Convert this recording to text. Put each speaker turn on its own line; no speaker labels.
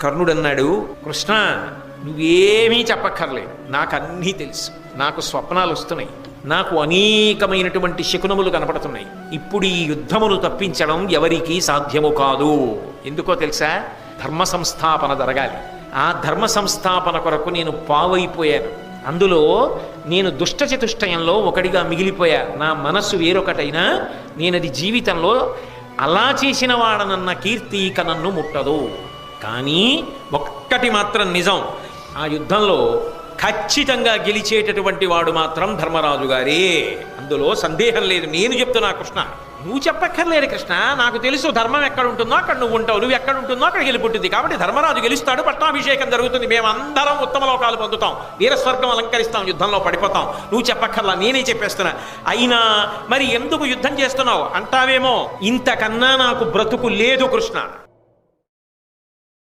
కర్ణుడన్నాడు, కృష్ణ నువ్వేమీ చెప్పక్కర్లేదు, నాకు అన్నీ తెలుసు. నాకు స్వప్నాలు వస్తున్నాయి, నాకు అనేకమైనటువంటి శకునములు కనపడుతున్నాయి. ఇప్పుడు ఈ యుద్ధమును తప్పించడం ఎవరికీ సాధ్యము కాదు. ఎందుకో తెలుసా? ధర్మ సంస్థాపన జరగాలి. ఆ ధర్మ సంస్థాపన కొరకు నేను పావైపోయాను. అందులో నేను దుష్ట చతుష్టయంలో ఒకటిగా మిగిలిపోయా. నా మనస్సు వేరొకటైనా నేనది జీవితంలో అలా చేసిన వాడనన్న కీర్తి ఇక నన్ను ముట్టదు. కానీ ఒక్కటి మాత్రం నిజం, ఆ యుద్ధంలో ఖచ్చితంగా గెలిచేటటువంటి వాడు మాత్రం ధర్మరాజు గారే. అందులో సందేహం లేదు. నేను చెప్తున్నా కృష్ణ, నువ్వు చెప్పక్కర్లేదు కృష్ణ, నాకు తెలుసు ధర్మం ఎక్కడ ఉంటుందో అక్కడ నువ్వు ఉంటావు, నువ్వు ఎక్కడ ఉంటుందో అక్కడ గెలుపుంటుంది. కాబట్టి ధర్మరాజు గెలుస్తాడు, పట్టాభిషేకం జరుగుతుంది, మేమందరం ఉత్తమ లోకాలు పొందుతాం, వీరస్వర్గం అలంకరిస్తాం, యుద్ధంలో పడిపోతాం. నువ్వు చెప్పక్కర్లా, నేనే చెప్పేస్తున్నా. అయినా మరి ఎందుకు యుద్ధం చేస్తున్నావు అంటావేమో, ఇంతకన్నా నాకు బ్రతుకు లేదు కృష్ణ.